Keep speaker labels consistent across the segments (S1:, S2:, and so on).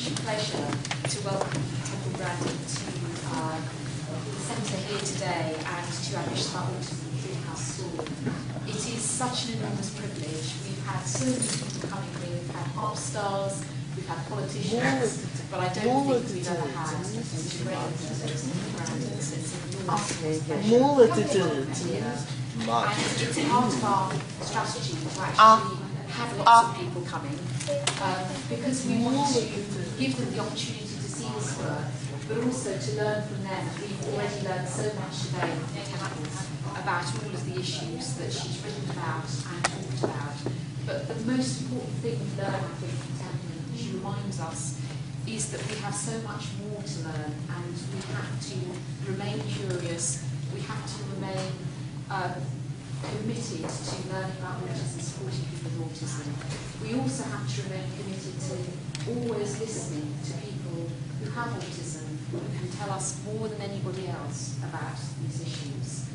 S1: much pleasure to welcome Temple Grandin to the centre here today and to our Bishop Autism Greenhouse School. It is such an enormous privilege. We've had so many people coming here. We've had pop stars, we've had politicians, but I don't think we've ever had a great representation of Grandin. So it's an enormous and it's part of our strategy to actually have lots of people coming because we want to give them the opportunity to see this work, but also to learn from them. We've already learned so much today about all of the issues that she's written about and talked about. But the most important thing we learn, I think, from Temple, she reminds us, is that we have so much more to learn, and we have to remain curious. We have to remain committed to learning about autism, supporting people with autism. We also have to remain committed to always listening to people who have autism, who can tell us more than anybody else about these issues.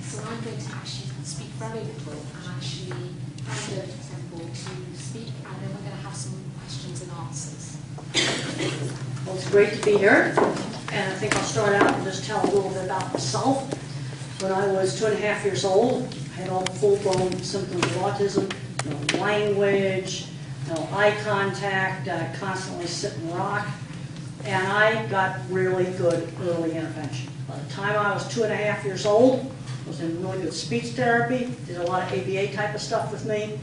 S1: So I'm going to actually speak very little and actually hand over to Temple to speak, and then we're going to have some questions and answers.
S2: Well, it's great to be here, and I think I'll start out and just tell a little bit about myself. When I was 2.5 years old, I had all full-blown symptoms of autism, no language, no eye contact, constantly sit and rock, and I got really good early intervention. By the time I was 2.5 years old, I was in really good speech therapy, did a lot of ABA type of stuff with me.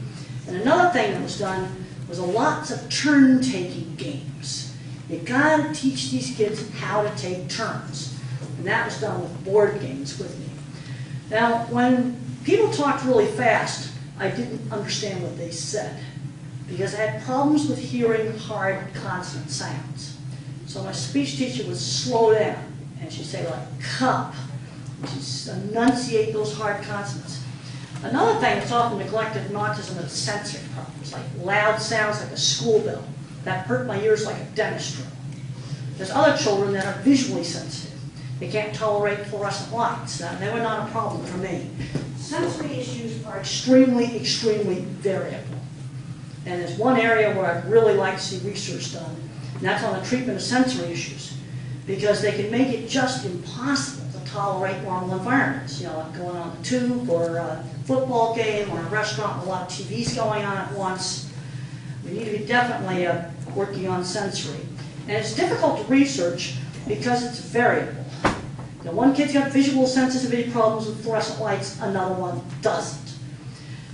S2: And another thing that was done was lots of turn-taking games. You gotta teach these kids how to take turns. And that was done with board games with me. Now, when people talked really fast, I didn't understand what they said because I had problems with hearing hard consonant sounds. So my speech teacher would slow down and she'd say like cup. She'd enunciate those hard consonants. Another thing that's often neglected in autism is sensory problems, like loud sounds like a school bell. That hurt my ears like a dentist drill. There's other children that are visually sensitive. They can't tolerate fluorescent lights. Now, they were not a problem for me. Sensory issues are extremely, extremely variable. And there's one area where I'd really like to see research done, and that's on the treatment of sensory issues, because they can make it just impossible to tolerate normal environments. You know, like going on the tube, or a football game, or a restaurant with a lot of TVs going on at once. We need to be definitely working on sensory. And it's difficult to research because it's variable. Now, one kid's got visual sensitivity problems with fluorescent lights, another one doesn't.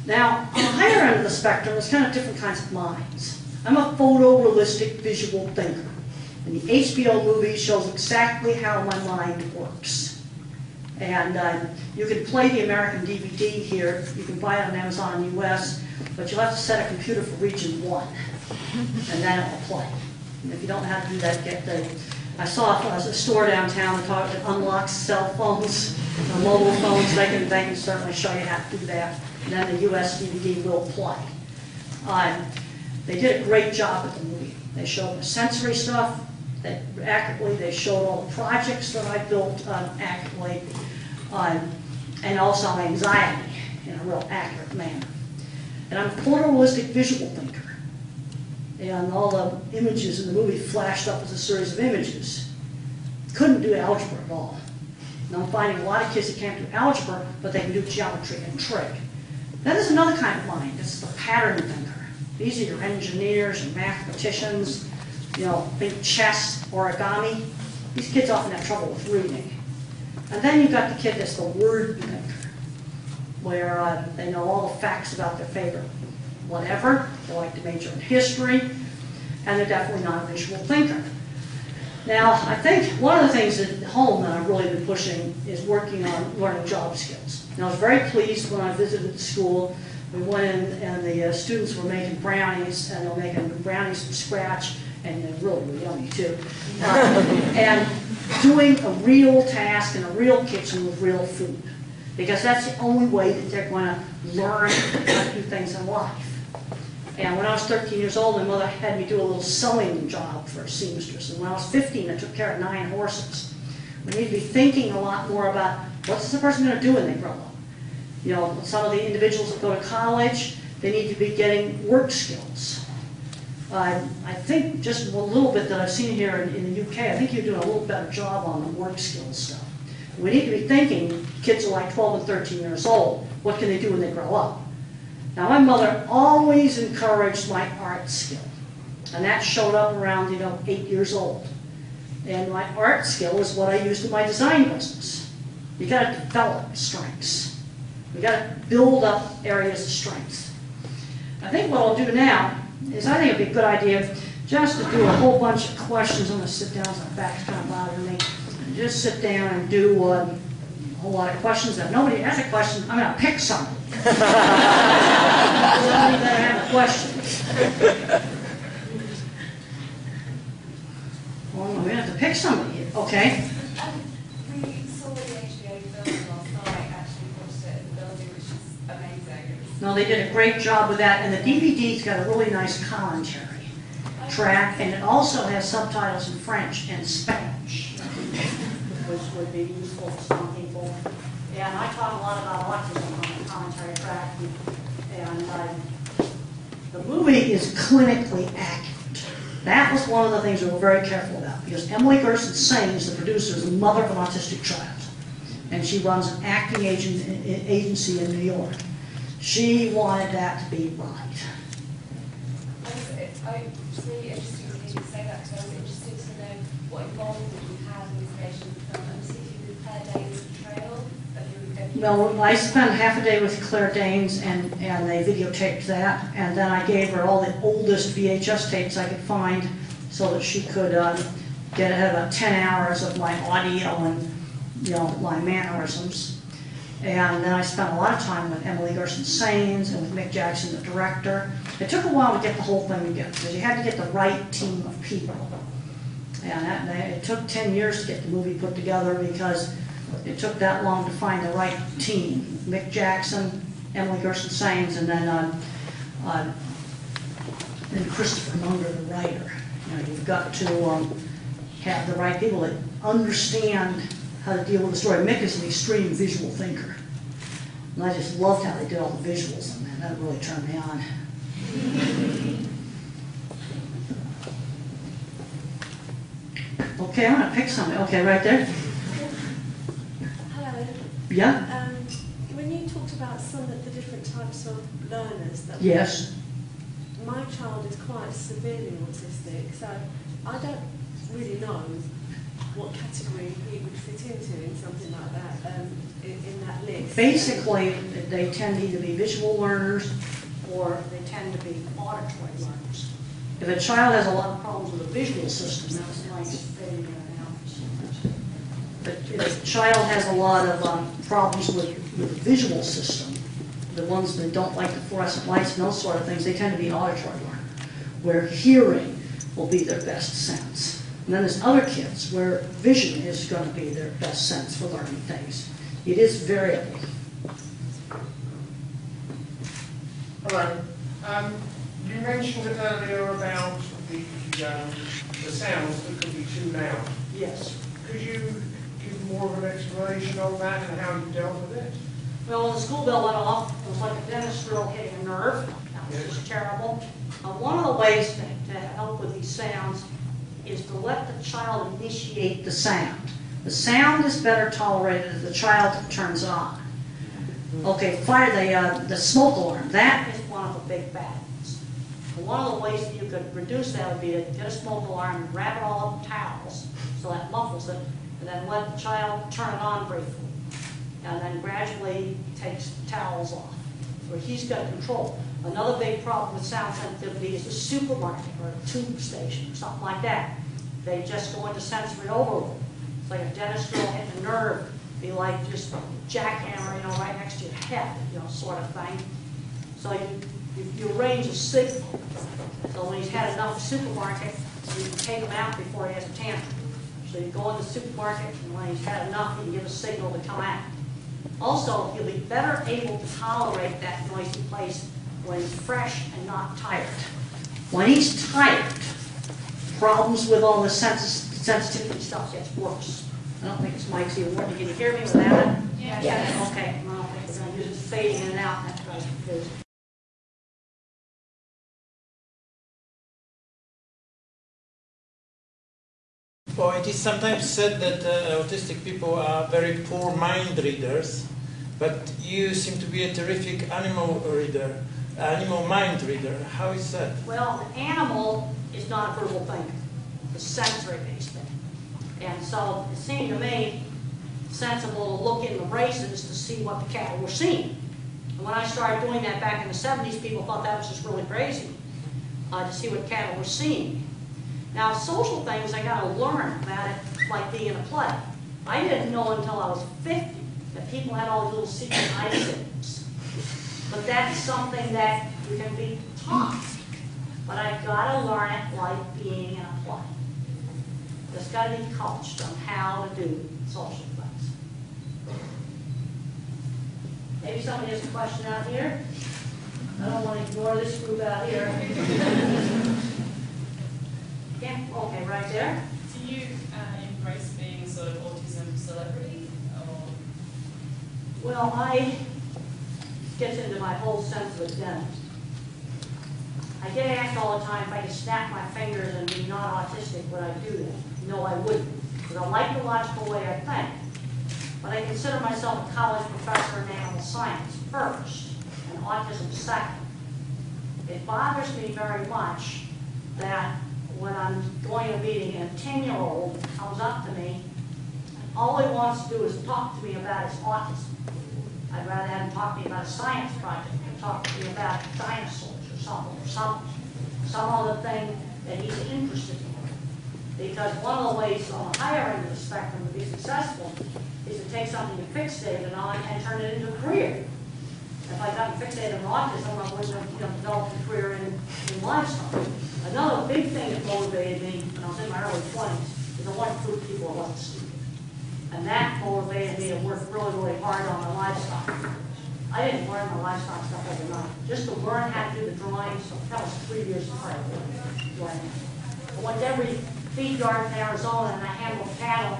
S2: Now, on the higher end of the spectrum, there's kind of different kinds of minds. I'm a photorealistic visual thinker. And the HBO movie shows exactly how my mind works. And you can play the American DVD here. You can buy it on Amazon US, but you'll have to set a computer for region 1, and then it will play. And if you don't know how to do that, get the... I saw a store downtown that unlocks cell phones, mobile phones. They can certainly show you how to do that. And then the US DVD will play. They did a great job with the movie. They showed the sensory stuff accurately. They showed all the projects that I built accurately. And also anxiety in a real accurate manner. And I'm a photorealistic visual thinker. And all the images in the movie flashed up as a series of images. Couldn't do algebra at all. And I'm finding a lot of kids that can't do algebra, but they can do geometry and trig. That is another kind of mind. It's the pattern thinker. These are your engineers, your mathematicians, you know, think chess, origami. These kids often have trouble with reading. And then you've got the kid that's the word thinker, where they know all the facts about their favorite whatever. They like to major in history, and they're definitely not a visual thinker. Now, I think one of the things at home that I've really been pushing is working on learning job skills. Now, I was very pleased when I visited the school. We went in, and the students were making brownies, and they were making brownies from scratch, and they really were yummy, too. And doing a real task in a real kitchen with real food, because that's the only way that they're going to learn how to do things in life. And when I was 13 years old, my mother had me do a little sewing job for a seamstress. And when I was 15, I took care of 9 horses. We need to be thinking a lot more about what's the person going to do when they grow up. You know, some of the individuals that go to college, they need to be getting work skills. I think just a little bit that I've seen here in the UK, I think you're doing a little better job on the work skills stuff. We need to be thinking, kids are like 12 and 13 years old, what can they do when they grow up? Now my mother always encouraged my art skill, and that showed up around 8 years old. And my art skill is what I used in my design business. You got to develop strengths. You got to build up areas of strength. I think what I'll do now is I think it'd be a good idea just to do a whole bunch of questions. I'm going to sit down so my back's kind of bothering me. And just sit down and do a whole lot of questions. If nobody has a question, I'm going to pick something. Somebody better have a question. Well, we're going to have to pick somebody. Okay.
S3: We saw the HBO film last night, actually watched it in the building, which is amazing.
S2: No, they did a great job with that, and the DVD's got a really nice commentary track, and it also has subtitles in French and Spanish, which would be useful for some people. And I talk a lot about autism on the commentary track, and the movie is clinically accurate. That was one of the things we were very careful about, because Emily Gerson Saines, the producer, is the mother of an autistic child, and she runs an acting agency in New York. She wanted that to be right.
S3: It's really interesting to hear you say that, because I was interested to know what involvement you had in the creation of the film, and particularly with Claire Danes' portrayal of you.
S2: Well, I spent half a day with Claire Danes, and they videotaped that, and then I gave her all the oldest VHS tapes I could find so that she could get about 10 hours of my audio and my mannerisms. And then I spent a lot of time with Emily Gerson Saines and with Mick Jackson, the director. It took a while to get the whole thing together, because you had to get the right team of people. And it took 10 years to get the movie put together, because it took that long to find the right team. Mick Jackson, Emily Gerson Saines, and then Christopher Munger, the writer. You've got to have the right people that understand how to deal with the story. Mick is an extreme visual thinker. And I just loved how they did all the visuals, and that really turned me on. Okay, I'm going to pick something. Okay, right there.
S4: Hello.
S2: Yeah?
S4: When you talked about some of the different types of learners, that
S2: Yes.
S4: my child is quite severely autistic, so I don't really know what category he would fit into in something like that, in that list.
S2: Basically, they tend to either be visual learners or they tend to be auditory learners. If a child has a lot of problems with the visual system, that's nice fitting in and out. But if a child has a lot of problems with the visual system, the ones that don't like the fluorescent lights and those sort of things, they tend to be auditory learners, where hearing will be their best sense. And then there's other kids where vision is going to be their best sense for learning things. It is variable.
S5: Hello. You mentioned earlier about the sounds that could be too loud.
S2: Yes.
S5: Could you give more of an explanation on that and how you dealt with it?
S2: Well, when the school bell went off, it was like a dentist drill hitting a nerve. That was just terrible. One of the ways to help with these sounds is to let the child initiate the sound. The sound is better tolerated if the child turns it on. Okay, fire the smoke alarm. That is one of the big bad ones. And one of the ways that you could reduce that would be to get a smoke alarm and wrap it all up in towels so that muffles it, and then let the child turn it on briefly. And then gradually takes the towels off, where he's got control. Another big problem with sound sensitivity is the supermarket or a tube station or something like that. They just go into sensory overload. It's like a dentist drill hitting a nerve. Be like just a jackhammer, right next to your head, sort of thing. So you arrange a signal. So when he's had enough supermarket, you can take him out before he has a tantrum. So you go in the supermarket, and when he's had enough, you can give a signal to come out. Also, he'll be better able to tolerate that noisy place when he's fresh and not tired. When he's tired, problems with all the sensitivity stuff gets worse. I don't think it's Mike's here. Can you hear me without it?
S1: Yes.
S2: Okay. Well, I think we're going to use it fading in and out. That's right.
S6: is sometimes said that autistic people are very poor mind readers, but you seem to be a terrific animal reader, animal mind reader. How is that?
S2: Well, the animal is not a verbal thing. It's a sensory-based thing. And so it seemed to me sensible to look in the races to see what the cattle were seeing. And when I started doing that back in the 70s, people thought that was just really crazy, to see what cattle were seeing. Now, social things, I got to learn about it like being in a play. I didn't know until I was 50 that people had all these little secret eye-things. But that's something that you can be taught. But I've got to learn it like being in a play. Just got to be coached on how to do social things. Maybe somebody has a question out here. I don't want to ignore this group out here. Yeah, okay, right there.
S7: Do you embrace being sort of autism celebrity? Or?
S2: Well, I gets into my whole sense of identity. I get asked all the time if I could snap my fingers and be not autistic, would I do that? No, I wouldn't, because I like the logical way I think. But I consider myself a college professor in animal science first, and autism second. It bothers me very much that when I'm going to a meeting and a 10-year-old comes up to me, and all he wants to do is talk to me about his autism. I'd rather have him talk to me about a science project than talk to me about dinosaurs or some other thing that he's interested in. Because one of the ways on the higher end of the spectrum to be successful is to take something you fixated on and turn it into a career. If I got fixated on autism, I wouldn't have developed a career in livestock. Another big thing that motivated me when I was in my early 20s is I wanted to prove people I wasn't stupid. And that motivated me to work really, really hard on my livestock. I didn't learn my livestock stuff overnight. Just to learn how to do the drawings, that was 3 years of hard work. I went to every feed yard in Arizona and I handled cattle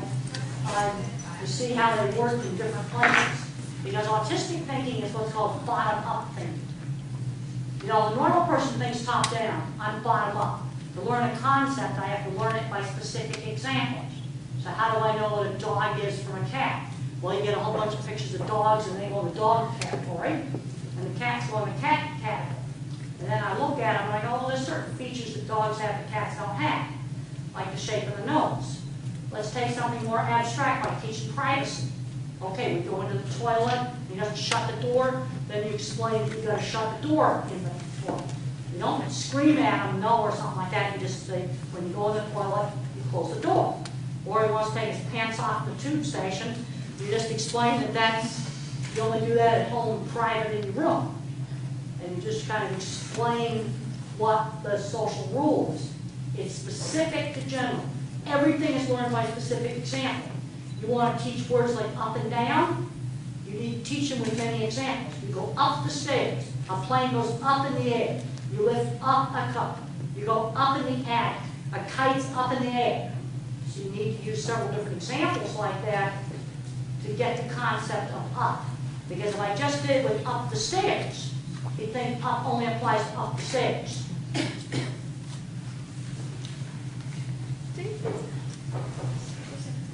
S2: to see how they worked in different places. Because autistic thinking is what's called bottom-up thinking. You know, the normal person thinks top-down. I'm bottom-up. To learn a concept, I have to learn it by specific examples. So how do I know what a dog is from a cat? Well, you get a whole bunch of pictures of dogs and they go in the dog category, and the cats go in the cat category. And then I look at them and I go, well, there's certain features that dogs have that cats don't have, like the shape of the nose. Let's take something more abstract, like teaching privacy. Okay, we go into the toilet, you have to shut the door, then you explain that you've got to shut the door in the toilet. You don't scream at them, no, or something like that. You just say, when you go in the toilet, you close the door. Or he wants to take his pants off the tube station, you just explain that you only do that at home, private, in your room. And you just kind of explain what the social rule is. It's specific to general. Everything is learned by specific example. You want to teach words like up and down, you need to teach them with many examples. You go up the stairs, a plane goes up in the air. You lift up a cup. You go up in the attic, a kite's up in the air. So you need to use several different examples like that to get the concept of up. Because if I just did it with up the stairs, you think up only applies to up the stairs.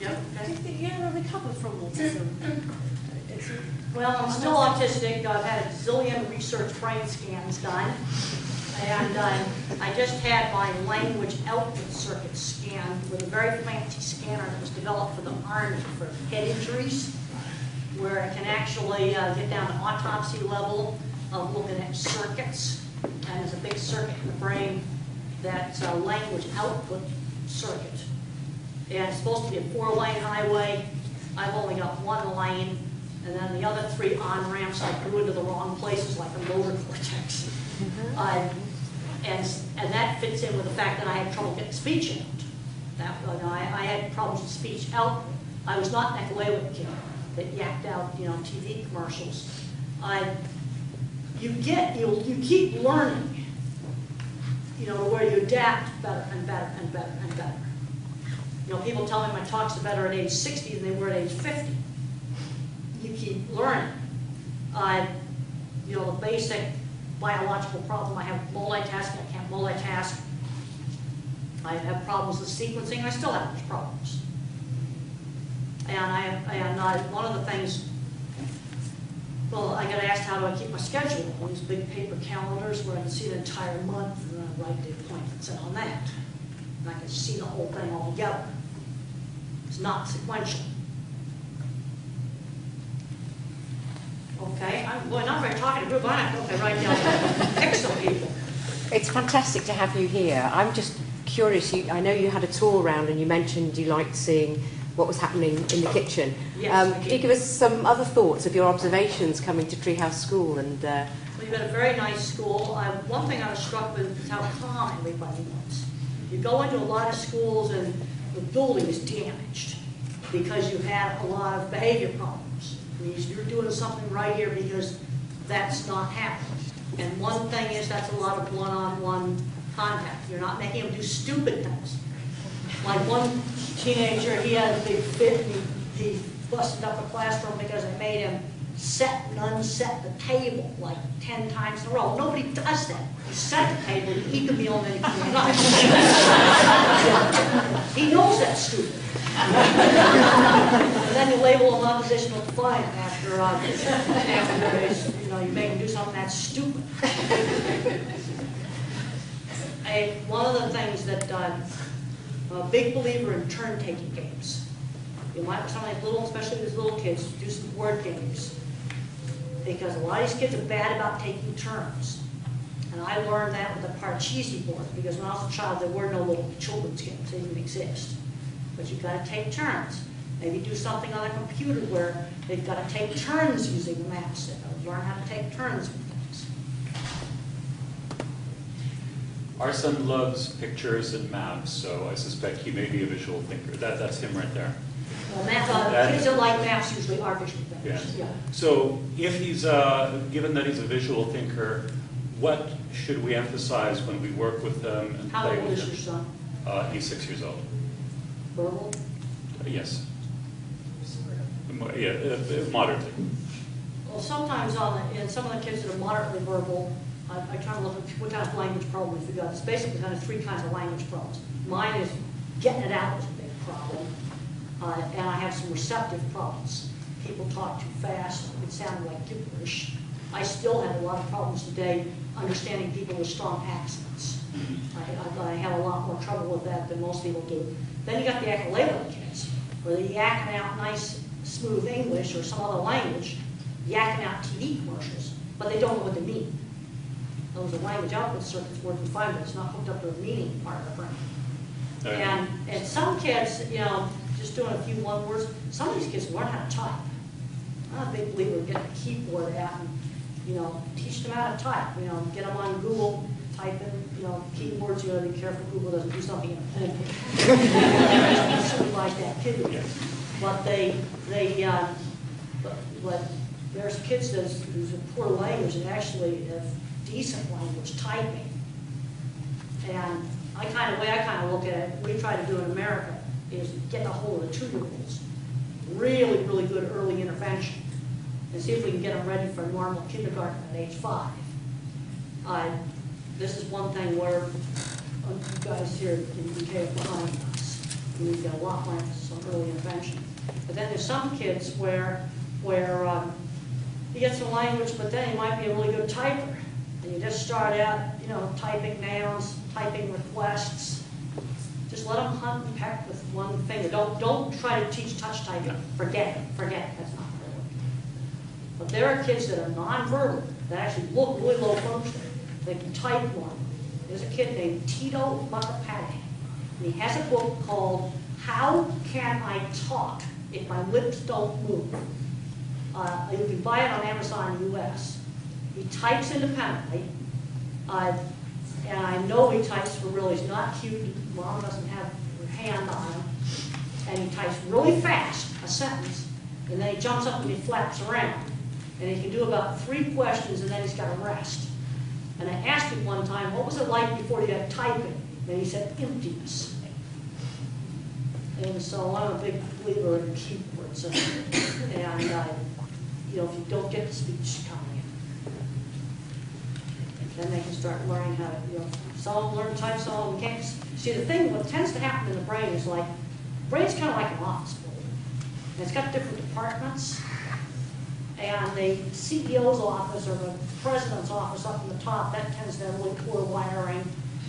S2: Yep.
S4: Do you think you ever recover from autism?
S2: Well, I'm still autistic. I've had a zillion research brain scans done. And I just had my language output circuit scanned with a very fancy scanner that was developed for the Army for head injuries, where it can actually get down to autopsy level of looking at circuits. And there's a big circuit in the brain that's a language output circuit. And it's supposed to be a 4-lane highway. I've only got 1 lane, and then the other 3 on-ramps I grew into the wrong places, like the motor cortex. And that fits in with the fact that I had trouble getting speech out. I had problems with speech out. I was not that Echolalic kid that yapped out, TV commercials. You keep learning, where you adapt better and better and better and better. People tell me my talks are better at age 60 than they were at age 50. You keep learning. The basic biological problem, I have multitasking, I can't multitask. I have problems with sequencing. I still have those problems. And one of the things, well, I got asked how do I keep my schedule on these big paper calendars where I can see the entire month and then I write the appointments in on that. And I can see the whole thing all together. It's not sequential. Okay, I'm not very talking to group. I have to write down text on people.
S8: It's fantastic to have you here. I'm just curious, I know you had a tour around and you mentioned you liked seeing what was happening in the kitchen.
S2: Yes,
S8: Can you give us some other thoughts of your observations coming to Treehouse School? And
S2: we've got a very nice school. One thing I was struck with is how calm everybody was. You go into a lot of schools and the building is damaged because you have a lot of behavior problems. You're doing something right here because that's not happening. And one thing is that's a lot of one-on-one contact. You're not making them do stupid things. Like one teenager, he had a big fit and he busted up a classroom because I made him set and unset the table like 10 times in a row. Nobody does that. You set the table, you eat the meal, and then you clean it up. He knows that's stupid. And then you label him oppositional defiant after you make him do something that's stupid. One of the things that I'm a big believer in turn-taking games. You might some of these little, especially these little kids, do some word games. Because a lot of these kids are bad about taking turns. And I learned that with the Parcheesi board, because when I was a child, there were no little children's games. They didn't exist. But you've got to take turns. Maybe do something on a computer where they've got to take turns using the mouse. Learn how to take turns with things.
S9: Our son loves pictures and maps, so I suspect he may be a visual thinker. That's him right there.
S2: Well, kids that like maps usually are visual thinkers.
S9: Yeah. So if he's, given that he's a visual thinker, what should we emphasize when we work with them and
S2: How
S9: play
S2: old
S9: with
S2: is
S9: them?
S2: your son?
S9: He's 6 years old.
S2: Verbal?
S9: Yes. Yeah, moderately.
S2: Well, sometimes in some of the kids that are moderately verbal, I try to look at what kind of language problems we've got. It's basically kind of 3 kinds of language problems. Mine is getting it out is a big problem. And I have some receptive problems. People talk too fast. It sounded like gibberish. I still have a lot of problems today understanding people with strong accents. I have a lot more trouble with that than most people do. Then you got the echolalic kids, where they're yakking out nice, smooth English or some other language, yakking out TV commercials, but they don't know what they mean. Those are language output circuits working fine, but it's not hooked up to the meaning part of the brain. Okay. And some kids, just doing a few one words, some of these kids learn how to type. I'm a big believer in getting a keyboard out and, teach them how to type. Get them on Google, type in, keyboards. You got to be careful Google doesn't do something in a pen. Something like that, too. But there's kids who's a poor language and actually have decent language typing. And the way I kind of look at it, what we try to do in America is get a hold of the 2-year-olds. Really, really good early intervention. And see if we can get them ready for normal kindergarten at age 5. This is one thing where you guys here in the UK are behind us. We've got a lot more emphasis on early intervention. But then there's some kids where you get some language, but then you might be a really good typer. And you just start out, typing nouns, typing requests. Just let them hunt and peck with one finger. Don't try to teach touch typing. Forget it. That's not going to work. But there are kids that are nonverbal that actually look really low functioning. They can type one. There's a kid named Tito Macapane. And he has a book called How Can I Talk If My Lips Don't Move? You can buy it on Amazon US. He types independently. And I know he types for real. He's not cute. Mom doesn't have her hand on him. And he types really fast, a sentence, and then he jumps up and he flaps around. And he can do about 3 questions, and then he's got to rest. And I asked him one time, what was it like before you got typing? And he said, emptiness. And so I'm a big believer in keyboards. And if you don't get the speech coming in. then they can start learning how to, solve, learn to type, solve mechanics. See, the thing, what tends to happen in the brain is like, brain's kind of like an office building. And it's got different departments. And the CEO's office or the president's office up in the top, that tends to have really poor wiring.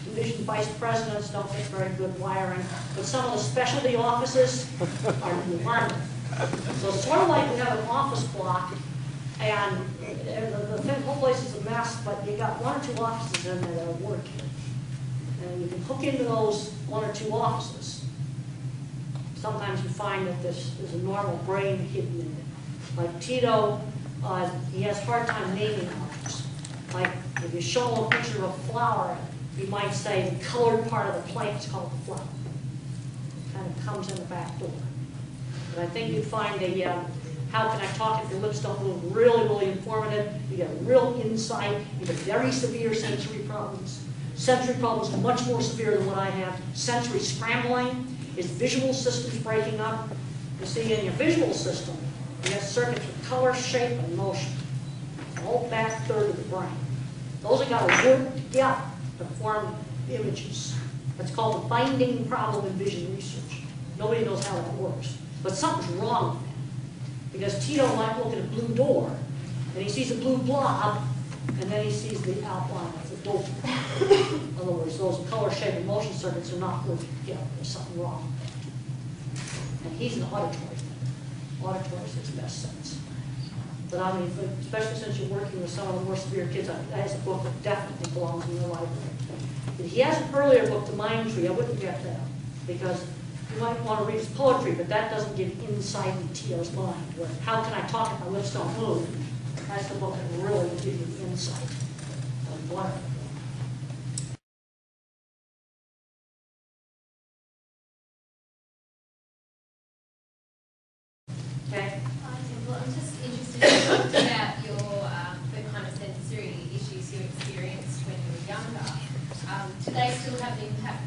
S2: Division vice presidents don't get very good wiring. But some of the specialty offices are wonderful. So it's sort of like we have an office block, and the whole place is a mess, but you got one or two offices in there that are working. And you can hook into those one or two offices. Sometimes you find that there's a normal brain hidden in it. Like Tito, he has a hard time naming colors. Like if you show him a picture of a flower, you might say the colored part of the plant is called the flower. It kind of comes in the back door. But I think you'd find the how can I talk if your lips don't move really, really informative. You get a real insight into very severe sensory problems. Sensory problems are much more severe than what I have. Sensory scrambling is visual systems breaking up. You see, in your visual system, you have circuits with color, shape, and motion. All back third of the brain. Those have got to work together to form images. That's called the binding problem in vision research. Nobody knows how that works. But something's wrong with that. Because Tito might look at a blue door, and he sees a blue blob, and then he sees the outline of the door. In other words, those color, shape, and motion circuits are not working together. There's something wrong with that. And he's an auditory. Auditory is his best sense. But I mean, especially since you're working with some of the more severe kids, that is a book that definitely belongs in your library. If he has an earlier book, The Mind Tree, I wouldn't get that, because you might want to read his poetry, but that doesn't give insight into Tito's mind. Where, how can I talk if my lips don't move? That's the book that really will give you insight on what. Okay.
S3: Well, I'm just interested about the kind of sensory issues you experienced when you were younger. Do they still have an impact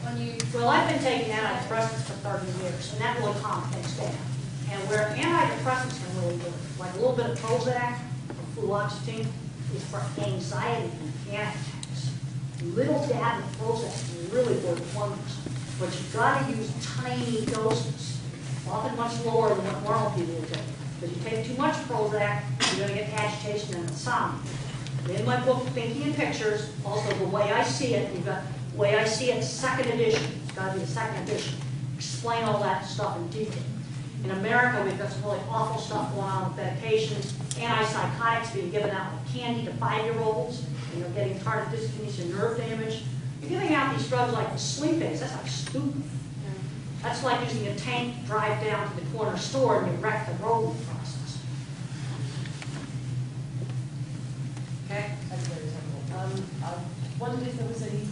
S3: on you?
S2: Well, I've been taking antidepressants for 30 years, and that really calms things down. And where antidepressants can really do it, like a little bit of Prozac or fluoxetine, is for anxiety and panic attacks. Little dab of Prozac can really work wonders, but you've got to use tiny doses, often much lower than what normal people will take. Because you take too much Prozac, you're going to get agitation and insomnia. In my book, Thinking in Pictures, also The Way I See It, you've got The Way I See It, second edition. It's got to be the second edition. Explain all that stuff in detail. In America, we've got some really awful stuff going on with medications, antipsychotics being given out like candy to 5-year-olds, and you're getting tardive dyskinesia nerve damage. You're giving out these drugs like the sleep aids. That's like stupid. That's like using a tank to drive down to the corner store and you wreck the road in the process. Okay?
S4: That's very helpful. I wondered if there was any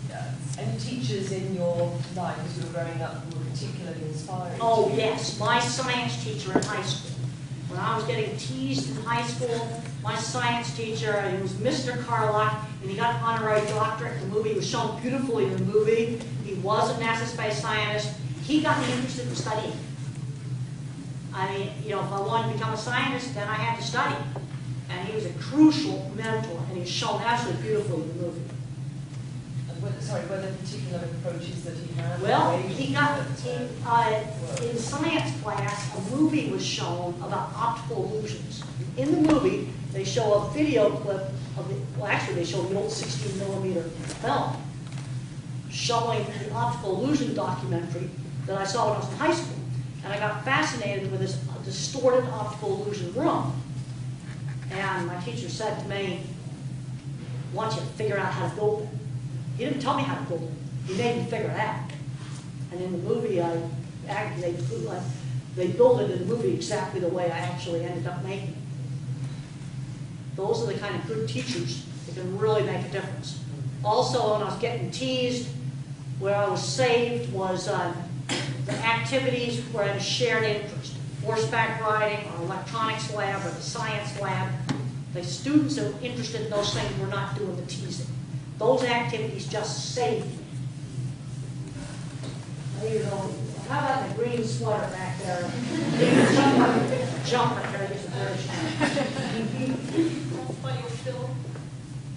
S4: teachers in your life as you were growing up who were particularly inspiring.
S2: Oh, yes. My science teacher in high school. When I was getting teased in high school, my science teacher, he was Mr. Carlock, and he got an honorary doctorate. The movie was shown beautifully in the movie. He was a NASA space scientist. He got me interested in studying. I mean, if I wanted to become a scientist, then I had to study. And he was a crucial mentor, and he's shown absolutely beautifully in the movie.
S4: Were there particular approaches that he had?
S2: Well, he got, in science class, a movie was shown about optical illusions. In the movie, they show a video clip of they show the old 16mm film showing the optical illusion documentary that I saw when I was in high school. And I got fascinated with this distorted optical illusion room. And my teacher said to me, I want you to figure out how to build it. He didn't tell me how to build it. He made me figure it out. And in the movie, they built it in the movie exactly the way I actually ended up making it. Those are the kind of good teachers that can really make a difference. Also, when I was getting teased, where I was saved was the activities where I had a shared interest. Horseback riding, or electronics lab, or the science lab. The students that were interested in those things were not doing the teasing. Those activities just saved me. There you go. How about the green sweater back there? Jumper, there is a version.
S7: For your film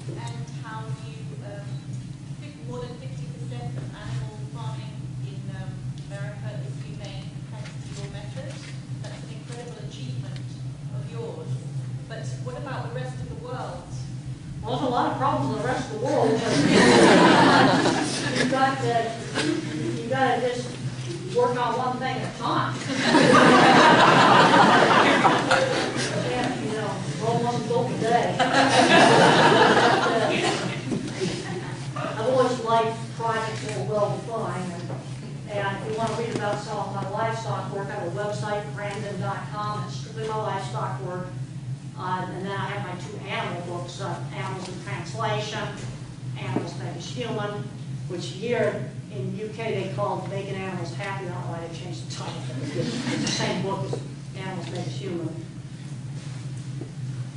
S7: and
S10: how more than 50% of animal farming in America is humane thanks to your method. That's an incredible achievement of yours. But what about the rest of the world?
S2: Well, there's a lot of problems in the rest of the world. You've got to just work on one thing at a time. And, you know, Rome wasn't built today. I've always liked projects that are well defined. And if you want to read about some of my livestock work, I have a website, Grandin.com. It's strictly my livestock work. And then I have my 2 animal books, Animals in Translation, Animals Made as Human, which here in the UK they called Making Animals Happy. I don't know why they changed the title. It's the same book as Animals Made as Human.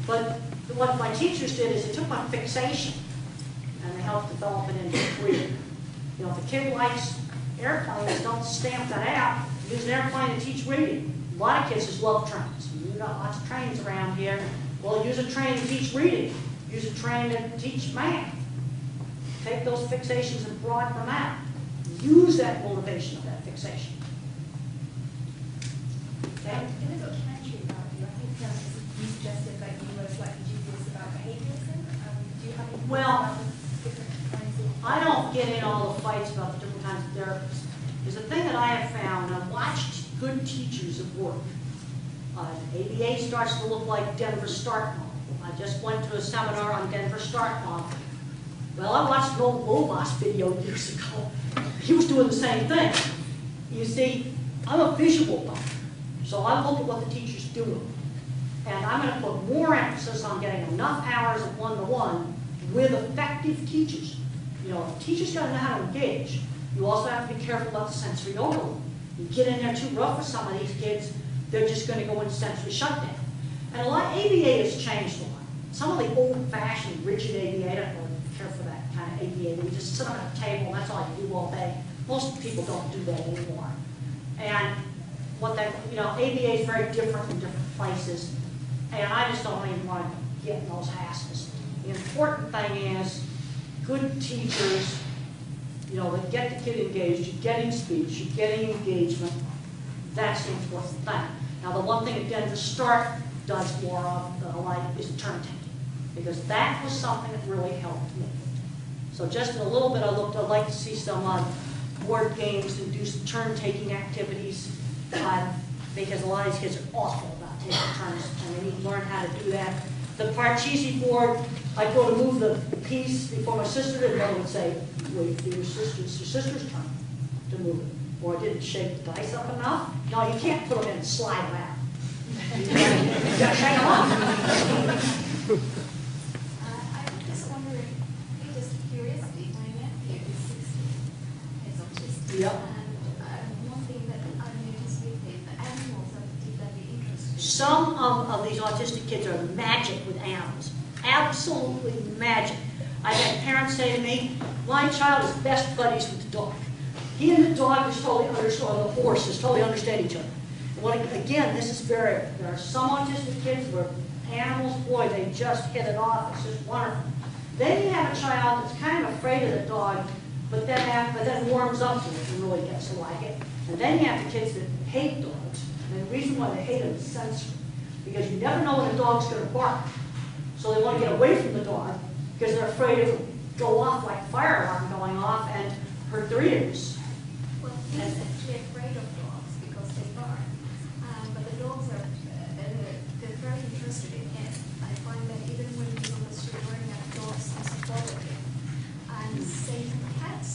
S2: But what my teachers did is they took my fixation and they helped develop it into a career. You know, if a kid likes airplanes, don't stamp that out. Use an airplane to teach reading. A lot of kids just love trains. We've got lots of trains around here. Well, use a train to teach reading. Use a train to teach math. Take those fixations and broaden them out. Use that motivation of that fixation. Okay?
S11: In the documentary about you, I think you suggested that you were slightly dubious about behaviorism. Do you have any thoughts about the different kinds of...
S2: I don't get in all the fights about the different kinds of therapists. There's a thing that I have found. I've watched good teachers at work. ABA starts to look like Denver Start Model. I just went to a seminar on Denver Start Model. Well, I watched an old Lobos video years ago. He was doing the same thing. You see, I'm a visual doctor, so I look at what the teacher's doing. And I'm going to put more emphasis on getting enough hours of one-to-one with effective teachers. You know, teachers got to know how to engage. You also have to be careful about the sensory overload. You get in there too rough with some of these kids, they're just going to go into sensory shutdown. And a lot, ABA has changed a lot. Some of the old-fashioned, rigid ABA, I don't really care for that kind of ABA. We just sit them at a table, and that's all you do all day. Most people don't do that anymore. And what that, you know, ABA is very different in different places. And I just don't even want to get in those hassles. The important thing is good teachers, you know, that get the kid engaged, you're getting speech, you're getting engagement. That's the important thing. Now, the one thing that Denver Start does more of that I like is turn taking, because that was something that really helped me. So just in a little bit, I'd like to see some board games and do some turn-taking activities, because a lot of these kids are awful about taking turns, and they need to learn how to do that. The Parcheesi board, I'd go to move the piece before my sister did, and mother would say, wait for your sister's turn to move it. Or I didn't shake the dice up enough. No, you can't put them in and slide them out. You got to shake them up.
S11: I was just wondering, just curiosity, my nephew is 16, is autistic.
S2: Yep.
S11: And one thing that I've noticed with him, the animals are particularly interesting.
S2: Some of these autistic kids are magic with animals. Absolutely magic. I've had parents say to me, my child is best buddies with the dog. He and the dog just totally understand, or the horse just totally understand each other. And what, again, this is variable. There are some autistic kids where animals, boy, they just hit it off. It's just wonderful. Then you have a child that's kind of afraid of the dog, but then warms up to it and really gets to like it. And then you have the kids that hate dogs. And the reason why they hate them is sensory. Because you never know when a dog's going to bark. So they want to get away from the dog because they're afraid it will go off like a fire alarm going off and hurt their ears.
S11: Well, he's actually afraid of dogs because they bark. But the dogs are, they're very interested in him. I find that even when he's on the street wearing that dogs seems to follow him. And same for cats.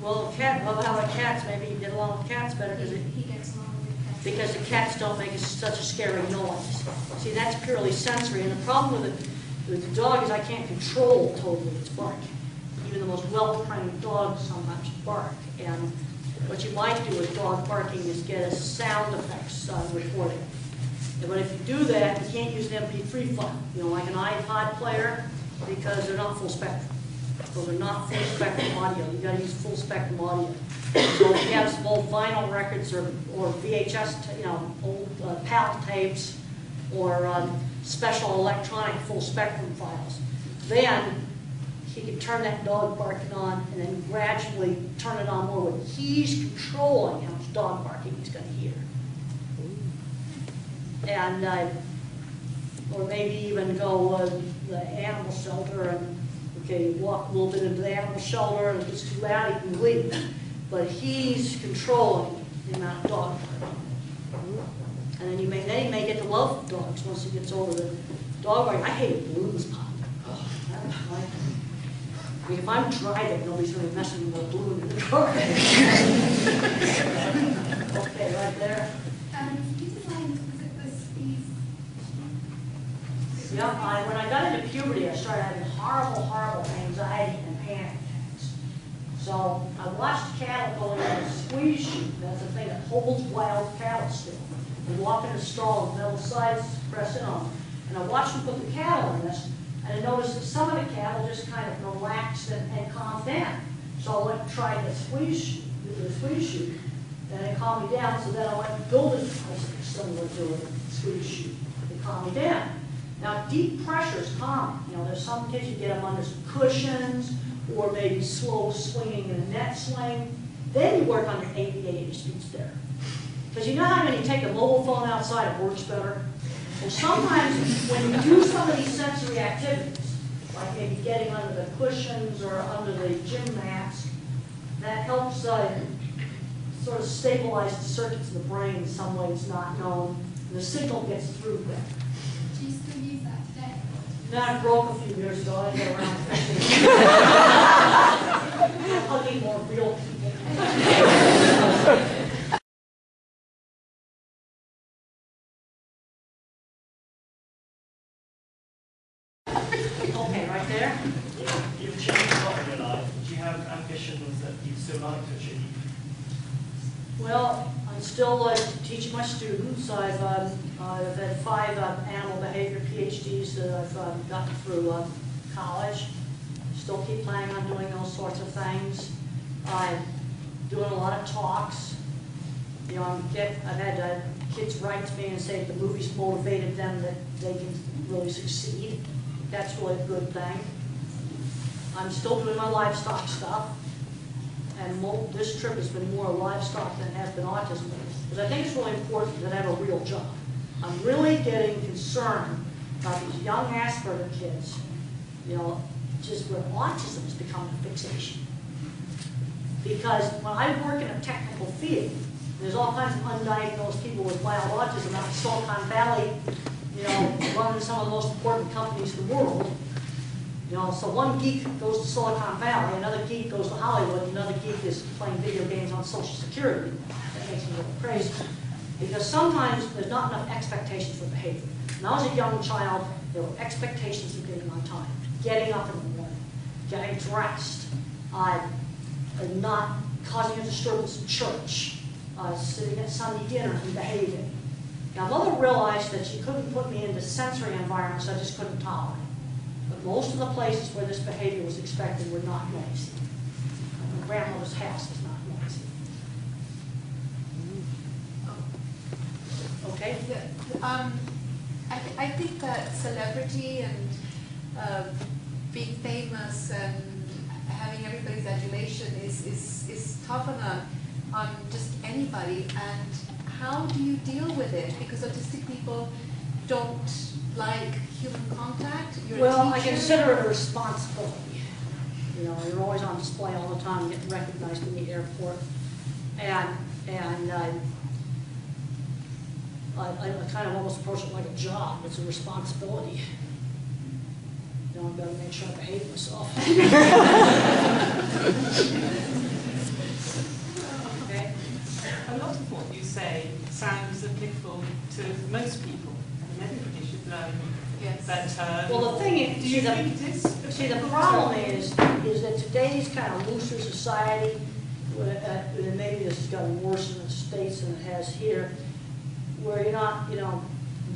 S2: Well, how about cats? Maybe you get along with cats better because
S11: He gets along with cats.
S2: because the cats don't make such a scary noise. See, that's purely sensory. And the problem with the dog is I can't control totally its bark. Even the most well-trained dogs sometimes bark. And what you might do with dog barking is get a sound effects recording. But if you do that, you can't use an MP3 file, you know, like an iPod player, because they're not full spectrum. So they're not full spectrum audio. You've got to use full spectrum audio. So if you have some old vinyl records or VHS, you know, old PAL tapes or special electronic full spectrum files, then he can turn that dog barking on and then gradually turn it on more when he's controlling how much dog barking he's going to hear. And, or maybe even go to the animal shelter and, okay, walk a little bit into the animal shelter, and if it's too loud, he can leave. But he's controlling the amount of dog barking. And then he may get to love dogs once he gets over the dog barking. I hate balloons pop. Oh, that was my thing. I mean, if I'm driving, nobody's going to be messing with a balloon in the car. Okay, right there.
S11: You designed, was it the speed?
S2: Yeah, when I got into puberty, I started having horrible, horrible anxiety and panic attacks. So I watched cattle go into a squeeze chute. That's the thing that holds wild cattle still. And walk in a stall with metal sides, press in on them. And I watched them put the cattle in this, and I noticed that some of the cattle just kind of relaxed and calmed down. So I went and tried the squeeze chute, and it calmed me down. So then I went and built a similar to a squeeze chute. It calmed me down. Now, deep pressure is common. You know, there's some kids you get them under some cushions, or maybe slow swinging in a net swing. Then you work on your 88 speed stair. Because you know how when you take a mobile phone outside, it works better? And sometimes when you do some of these sensory activities, like maybe getting under the cushions or under the gym mats, that helps sort of stabilize the circuits of the brain in some ways not known. And the signal gets through better.
S11: Do you still use that today?
S2: No, I broke a few years ago. I didn't get around to fixing it. I'm hugging more real people. Okay, right there.
S12: You've achieved a lot in your life. Do you have ambitions that you'd still like to achieve?
S2: Well, I'm still teaching my students. I've had 5 animal behavior PhDs that I've gotten through college. Still keep planning on doing those sorts of things. I'm doing a lot of talks. You know, I've had kids write to me and say the movies motivated them that they can really succeed. That's really a good thing. I'm still doing my livestock stuff. And this trip has been more livestock than it has been autism. Because I think it's really important that I have a real job. I'm really getting concerned about these young Asperger kids, you know, just where autism has become a fixation. Because when I work in a technical field, there's all kinds of undiagnosed people with mild autism out in Silicon Valley, you know, running some of the most important companies in the world. You know, so one geek goes to Silicon Valley, another geek goes to Hollywood, another geek is playing video games on Social Security. That makes me a little crazy. Because sometimes there's not enough expectations for behavior. When I was a young child, there were expectations for getting on time, getting up in the morning, getting dressed, not causing a disturbance in church, sitting at Sunday dinner and behaving. Now, Mother realized that she couldn't put me into sensory environments I just couldn't tolerate. But most of the places where this behavior was expected were not noisy. My grandmother's house was not noisy. Okay?
S10: Yeah. I think that celebrity and being famous and having everybody's adulation is tough on just anybody. And how do you deal with it? Because autistic people don't like human contact. You're
S2: Well,
S10: a
S2: I
S10: teacher.
S2: consider it a responsibility. You know, you're always on display all the time, getting recognized in the airport. And I kind of almost approach it like a job. It's a responsibility. You know, I've got to make sure I behave myself. Okay?
S7: A lot of what you say sounds applicable to most people, and everybody should learn
S10: Yes.
S7: better.
S2: Well, the thing is,
S7: Do you think it is?
S2: the problem is that today's kind of looser society, and maybe this has gotten worse in the States than it has here, where you're not, you know,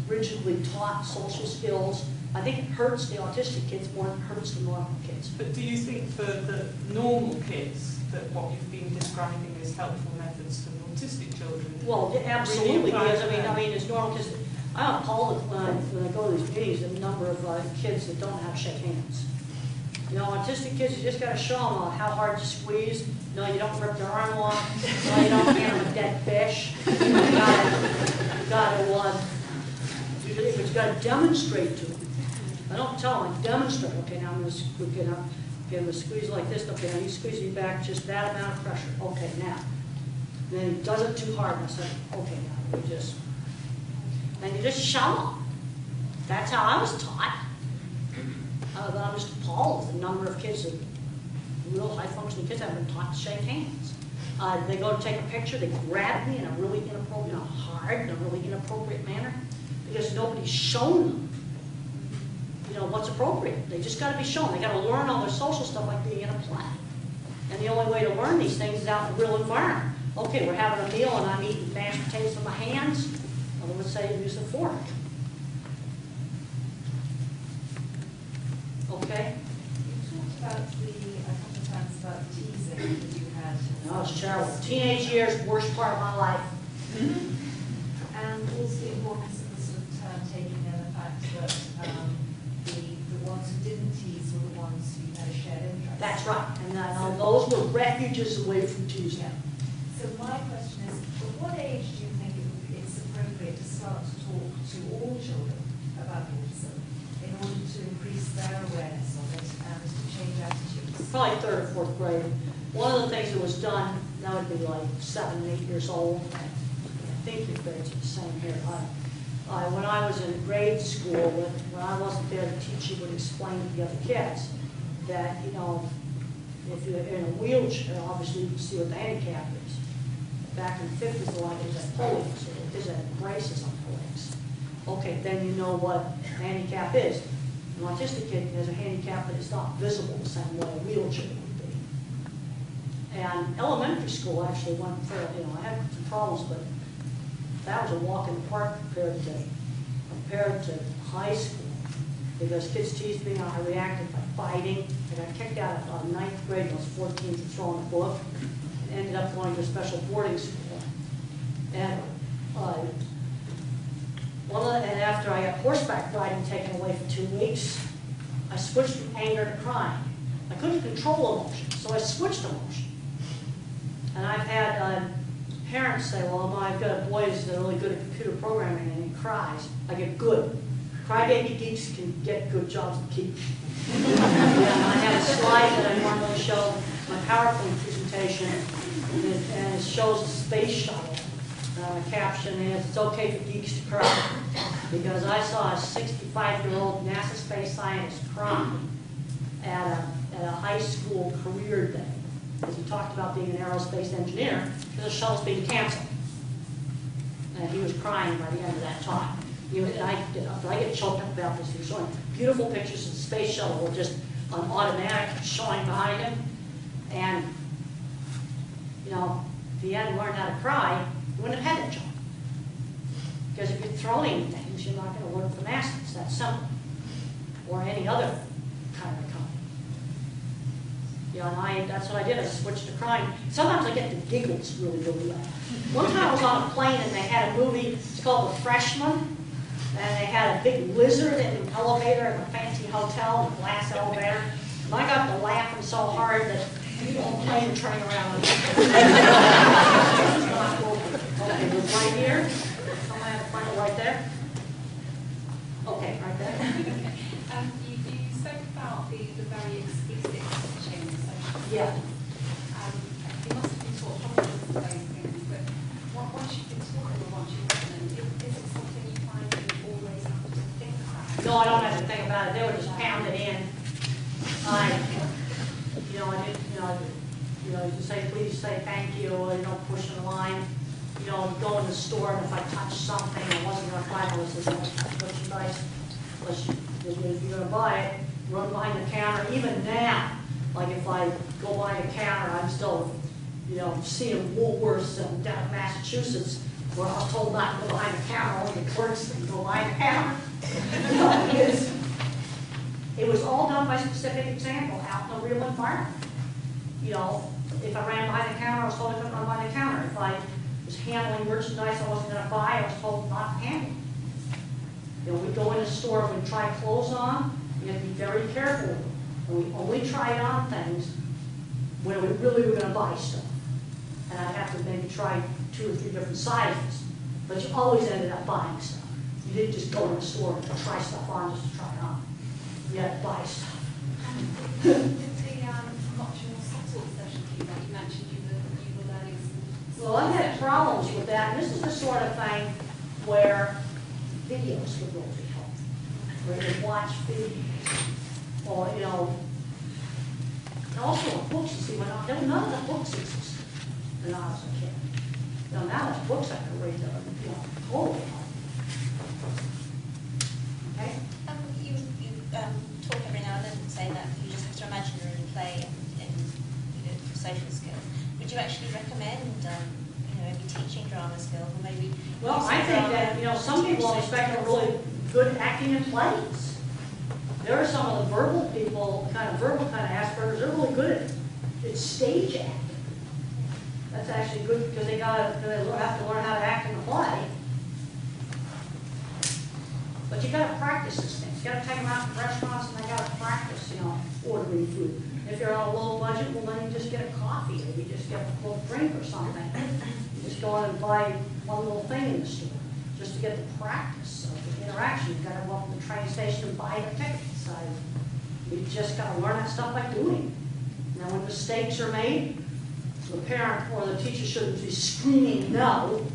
S2: rigidly taught social skills. I think it hurts the autistic kids more than it hurts the normal kids.
S7: But do you think for the normal kids that what you've been describing is helpful methods for autistic children?
S2: Well, yeah, absolutely, because I mean, it's normal kids. I'm appalled when I go to these meetings, the number of kids that don't know how to shake hands. You know, autistic kids, you just got to show them how hard to squeeze. No, you don't rip their arm off. No, you don't hand them a dead fish. You got to demonstrate to them. I don't tell them, I demonstrate. Okay, now I'm going to squeeze like this. Okay, now you squeeze me back just that amount of pressure. Okay, now. And then he does it too hard. And I said, okay, now you just show them. That's how I was taught. I'm just appalled at the number of kids, that real high-functioning kids, have been taught to shake hands. They go to take a picture, they grab me in a really inappropriate, hard, in a really inappropriate manner, because nobody's shown them, what's appropriate. They just got to be shown. They got to learn all their social stuff like being in a play. And the only way to learn these things is out in the real environment. Okay, we're having a meal and I'm eating mashed potatoes with my hands. Well, let's say use a fork. Okay?
S13: You talked about a couple of times about teasing that you had.
S2: No, it's terrible. Teenage years, worst part of my life.
S13: And also the importance of the sort of turn-taking and the fact that the ones who didn't tease were the ones who had a shared interest.
S2: That's right. And those were refuges away from teasing.
S13: So my question is, at what age do you think it's appropriate to start to talk to all children about autism in order to increase their awareness of it and to change attitudes?
S2: Probably 3rd or 4th grade. One of the things that was done, that would be like 7, 8 years old. I think your grades are the same here. When I was in grade school, when I wasn't there, the teacher would explain to the other kids that, if you're in a wheelchair, obviously you can see what the handicap is. Back in the 50s, a lot of kids had polio, so the kids had braces on their legs. Okay, then you know what a handicap is. An autistic kid has a handicap that is not visible the same way a wheelchair would be. And elementary school actually went fairly, I had some problems, but that was a walk in the park compared to high school. Because kids teased me, I reacted by fighting. I got kicked out of 9th grade when I was 14 for throwing a book. And ended up going to a special boarding school. And after I got horseback riding taken away for 2 weeks, I switched from anger to crying. I couldn't control emotion, so I switched emotion. And I've had parents say, well, I've got a boy who's really good at computer programming and he cries. I get good. Crybaby geeks can get good jobs to keep. And I have a slide that I normally show, my PowerPoint presentation, and it shows a space shuttle. A caption is, it's okay for geeks to cry. Because I saw a 65-year-old NASA space scientist cry at a high school career day. Because he talked about being an aerospace engineer, because the shuttle's being canceled. And he was crying by the end of that talk. I get choked up about this. He was showing beautiful pictures of the space shuttle with just an automatic showing behind him. And, if he hadn't learned how to cry, he wouldn't have had that job. Because if you're throwing things, you're not going to learn from NASA. It's that simple. Or any other kind of company. And that's what I did. I switched to crying. Sometimes I get the giggles really, really loud. One time I was on a plane and they had a movie, it's called The Freshman. And they had a big lizard in an elevator in a fancy hotel, a glass elevator. And I got to laughing so hard that people on the plane were turning around. Okay, it was right here. Someone had to find it right there. Okay, right there.
S14: You spoke about the very explicit change social.
S2: Yeah.
S14: You must have been taught hundreds of those things, but once you've been taught them or once you've done them, is it something you find you always have to think about?
S2: No, I don't have to think about it. They were just pounded in. You say please, say thank you, or you don't push in line. Go in the store, and if I touch something I wasn't going to buy, I was don't touch merchandise. If you're going to buy it, run behind the counter. Even now, like if I go behind the counter, I'm still, seeing Woolworths down in Massachusetts, where I was told not to go behind the counter, only the clerks can go behind the counter. It was all done by specific example, out in the real environment. If I ran behind the counter, I was told I couldn't run behind the counter. If I was handling merchandise I wasn't going to buy, I was told not to handle it. We go in a store, we try clothes on, you have to be very careful. And we only tried on things when we really were gonna buy stuff. And I'd have to maybe try 2 or 3 different sizes. But you always ended up buying stuff. You didn't just go in the store and try stuff on just to try it on. You had to buy stuff.
S14: The much more subtle session that you mentioned, you were learning some.
S2: Well, I've had problems with that, and this is the sort of thing where videos would really help. Where you watch videos, or, you know, and also books, you see, there were none of the books existed when I was a kid. You know, now there's books I can read that are, you know, totally help. Okay?
S15: You talk every now and then saying that you just have to imagine you're in play and for social skills. Would you actually recommend, maybe teaching drama skills, or maybe?
S2: Well, I think that, you know, some people on the spectrum are really good acting in plays. There are some of the verbal people, kind of Asperger's, they're really good at it. It's stage acting. That's actually good because they have to learn how to act in the play. But you got to practice these things. You got to take them out to restaurants and they got to practice, ordering food. If you're on a low budget, well, then you just get a coffee or you just get a little drink or something. You just go in and buy one little thing in the store just to get the practice of the interaction. You got to go up to the train station and buy the tickets. You just got to learn that stuff by doing it. Now, when mistakes are made, the parent or the teacher shouldn't be screaming no.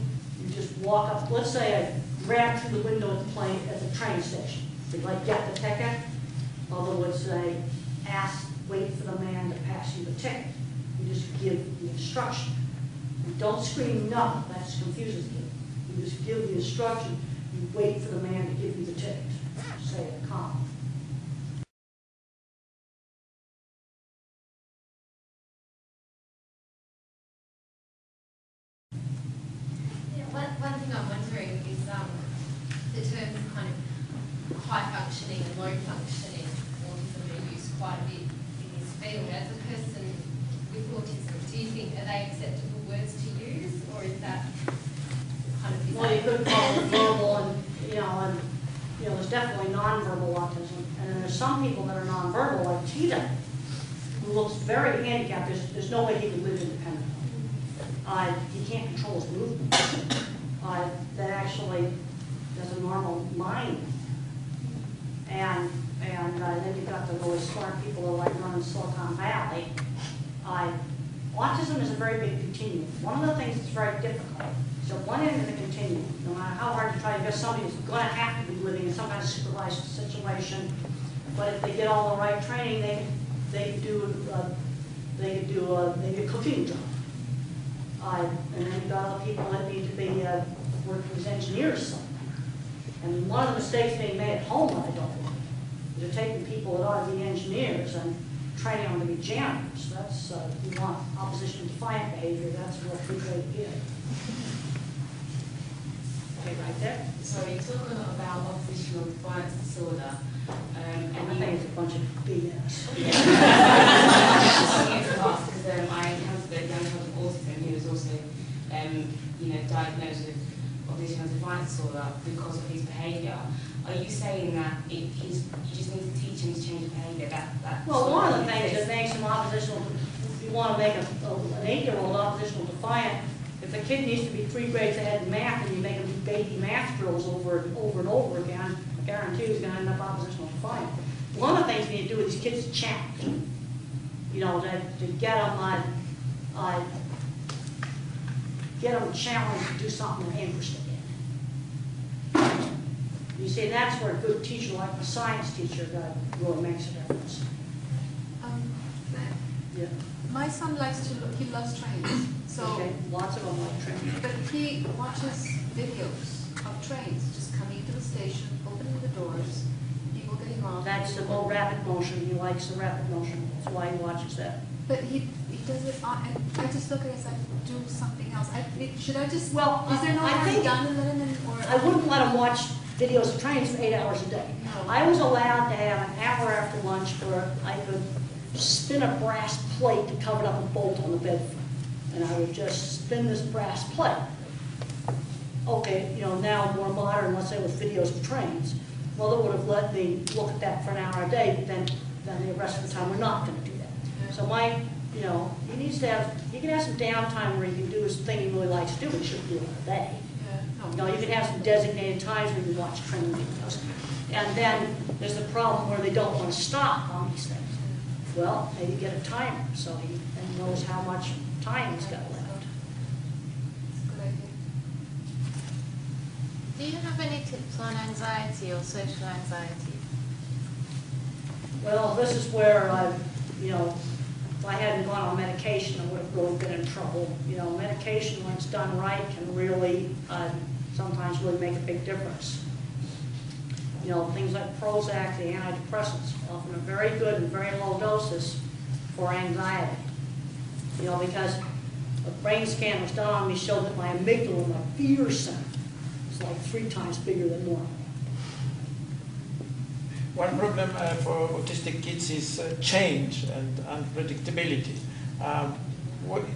S2: You just walk up. Let's say I grab through the window at the train station. They get the ticket. Mother would say, wait for the man to pass you the ticket. You just give the instruction. You don't scream no. That confuses kids. You just give the instruction. You wait for the man to give you the ticket. Say it calm.
S3: One thing I'm wondering is the terms kind of high functioning and low functioning autism are used quite a bit in this field. As a person with autism, do you think, are they acceptable words to use, or is that kind of...
S2: Well, you could call it verbal and there's definitely nonverbal autism. And then there's some people that are nonverbal, like Tita, who looks very handicapped. There's no way he can live independently. He can't control his movement. That actually has a normal mind. And then you've got the really smart people that like run in Silicon Valley. Autism is a very big continuum. One of the things that's very difficult is at one end of the continuum, no matter how hard you try, you've got somebody who's going to have to be living in some kind of supervised situation. But if they get all the right training, they can do maybe a cooking job. And then you've got other people that need to be working as engineers somewhere. And one of the mistakes being made at home, I don't think, is they're taking people that ought to be engineers and training them to be janitors. That's, if you want opposition to defiant behavior, that's what we try to get. Okay, right there.
S16: So you're talking about oppositional defiance disorder. And
S2: I think it's a bunch of BS.
S16: Because I encountered a young child with autism who was also, diagnosed with oppositional defiance disorder because of his behaviour. Are you saying that you just need to teach him to change behaviour?
S2: Well, one of the things that makes him oppositional, if you want to make an 8-year-old oppositional defiant, if the kid needs to be 3 grades ahead in math and you make him do baby math drills over and over again, I guarantee he's going to end up oppositional defiant. One of the things we need to do with these kids is challenge. To get them challenged to do something they're interested in. You see, that's where a good teacher, like a science teacher, really makes a difference. Yeah.
S17: My son he loves trains. So
S2: okay. Lots of them like trains.
S17: But he watches videos of trains just coming to the station, opening the doors, people getting off.
S2: That's the whole rapid motion. He likes the rapid motion. That's why he watches that.
S17: But he does it on, I just look at it as I do something else. Should I just,
S2: well,
S17: is there no harm done in letting him, or?
S2: I wouldn't let him watch videos of trains for 8 hours a day. No. I was allowed to have an hour after lunch where I could spin a brass plate to cover up a bolt on the bed frame. And I would just spin this brass plate. Okay, now more modern, let's say with videos of trains. Mother would have let me look at that for an hour a day, but then then the rest of the time we're not going to do that. So Mike, you know, he can have some downtime where he can do his thing he really likes to do, but he shouldn't do it all day. You know, you can have some designated times when you watch training videos. And then there's the problem where they don't want to stop on these things. Well, maybe get a timer so he then knows how much time he's got left.
S18: Do you have any tips on anxiety or social anxiety?
S2: Well, this is where you know, if I hadn't gone on medication, I would have really been in trouble. You know, medication, when it's done right, can really sometimes really make a big difference. You know, things like Prozac, the antidepressants, often are very good in very low doses for anxiety. You know, because a brain scan was done on me showed that my amygdala, my fear center, was like 3 times bigger than normal.
S6: One problem for autistic kids is change and unpredictability.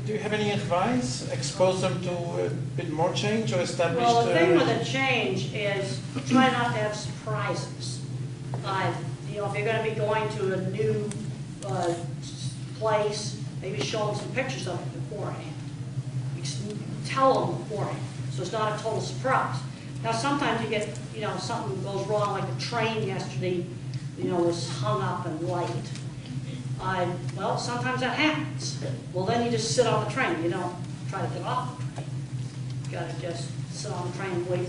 S6: Do you have any advice? Expose them to a bit more change or establish?
S2: Well, the thing with a change is try not to have surprises. You know, if you're going to be going to a new place, maybe show them some pictures of it beforehand. Tell them beforehand, so it's not a total surprise. Now, sometimes you get, you know, something goes wrong, like the train yesterday, you know, was hung up and late. Well, sometimes that happens. Well, then you just sit on the train. You don't try to get off the train. You got to just sit on the train and wait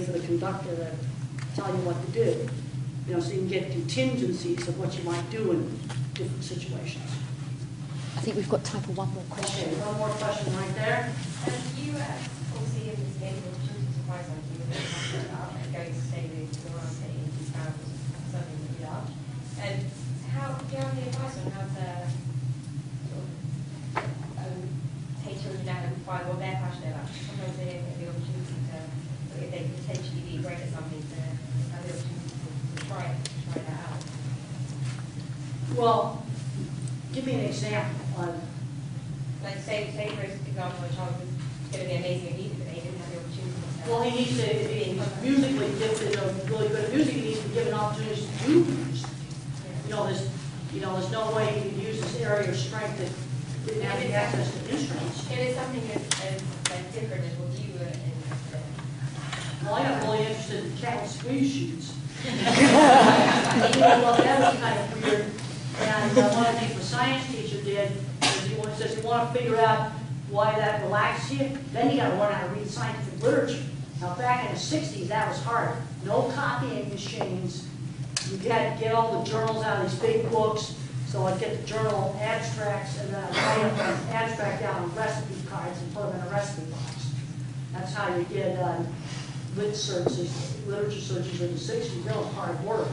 S2: for the conductor to tell you what to do. You know, so you can get contingencies of what you might do in different situations.
S8: I think we've got time for one more question.
S2: Okay, one more question right there.
S16: You obviously in this game of choosing surprise on you, going to stay with the one saying you found something that you love. And how do you have any advice on how to sort of take children out and find what they're passionate about? Sometimes they don't get the opportunity to, if they could potentially be great at something, to have the opportunity to try that out.
S2: Well, give me an example.
S16: Like say for example, a child was going to be amazing at music, but they didn't have the opportunity.
S2: Well, he needs to be musically gifted or really good at music. He needs to be given opportunities to do music. You know, there's no way he can use this area of strength that didn't have the access to instruments.
S16: It is something that's different as what you were interested in.
S2: Well, I got really interested in cat squeeze shoes. Well, that was kind of weird. And one of the things the science teacher did is he says, you want to figure out why that relaxes you, then you got to learn how to read scientific literature. Now, back in the 60s, that was hard. No copying machines. You had to get all the journals out of these big books. So I'd get the journal abstracts and then I'd write up an abstract down on recipe cards and put them in a recipe box. That's how you did literature searches in the 60s. That was hard work.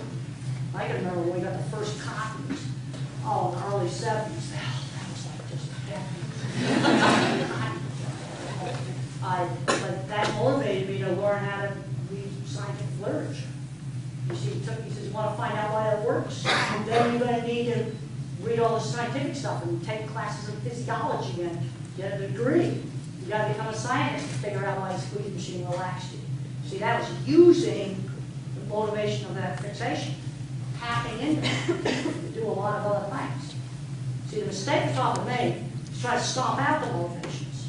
S2: I can remember when we got the first copies, in the early 70s. That was like just but that motivated me to learn how to read scientific literature. You see, he says, you want to find out why that works? And then you're going to need to read all the scientific stuff and take classes of physiology and get a degree. You got to become a scientist to figure out why the squeeze machine relaxed you. See, that was using the motivation of that fixation, tapping into it to do a lot of other things. See, the mistake that's often made is try to stomp out the motivations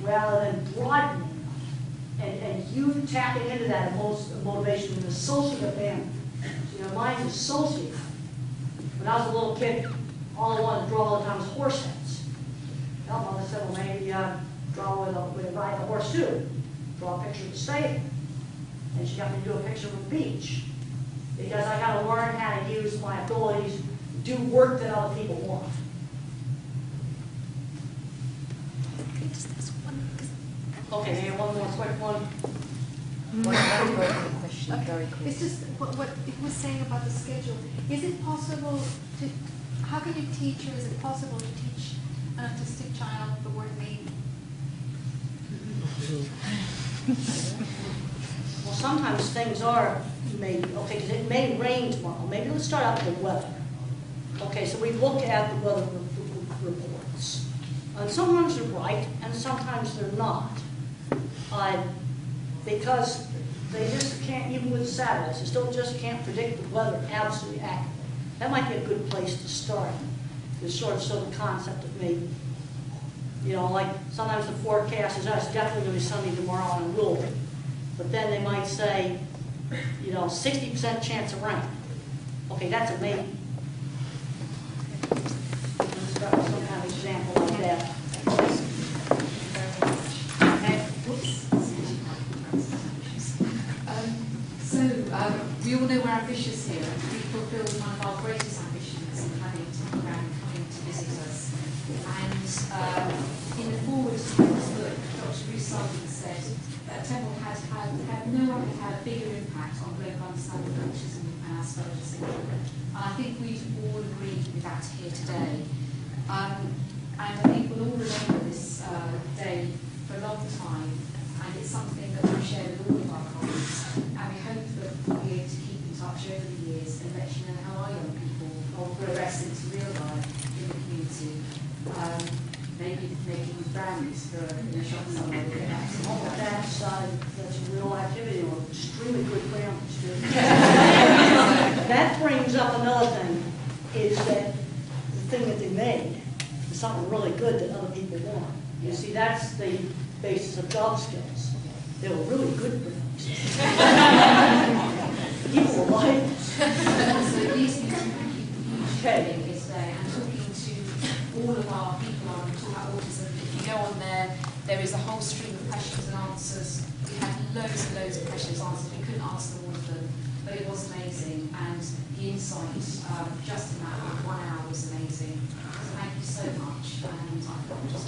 S2: rather than broadening them. And you tapping into that motivation in an associative manner. So your mind's associative. When I was a little kid, all I wanted to draw all the time was horse heads. Well, Mother said, well, maybe draw with a ride the horse too. Draw a picture of the stable. And she got me to do a picture of a beach. Because I got to learn how to use my abilities to do work that other people want. Okay, maybe one more quick one.
S17: It's just what it was saying about the schedule. Is it possible to, how can you teach, or is it possible to teach an autistic child the word maybe?
S2: Well, sometimes things are maybe, okay, because it may rain tomorrow. Maybe let's start out with the weather. Okay, so we look at the weather reports. And sometimes they're right, and sometimes they're not. Because they just can't, even with satellites, they still just can't predict the weather absolutely accurately. That might be a good place to start. It's sort of the concept of maybe, you know, like sometimes the forecast is, oh, it's definitely going to be sunny tomorrow and it will be. But then they might say, you know, 60% chance of rain. Okay, that's a maybe. Let's start with some kind of example like that.
S1: We all know we're ambitious here, and we fulfilled one of our greatest ambitions in having Temple Grandin coming to visit us. And in the foreword to this book, Dr. Bruce Sullivan said that Temple had no one had a bigger impact on global understanding of autism and Asperger's syndrome. And I think we've all agreed with that here today. And I think we'll all remember this day for a long time, and it's something that we share with all of our colleagues. And we hope that we'll be able to keep in touch over the years and let you know how our young people will progress into real life in the community. Maybe making brownies for in a shop somewhere.
S2: That's a real activity or extremely good brownies too. That brings up another thing, is that the thing that they made is something really good that other people want. You see, that's the basis of job skills. They were really good brownies. People will buy it.
S1: So these things are huge yesterday, and talking to all of our people on talk about autism. If you go on there, there is a whole stream of questions and answers. We had loads and loads of questions and answers. We couldn't answer all of them, but it was amazing. And the insight just in that 1 hour was amazing. So thank you so much. And I thought just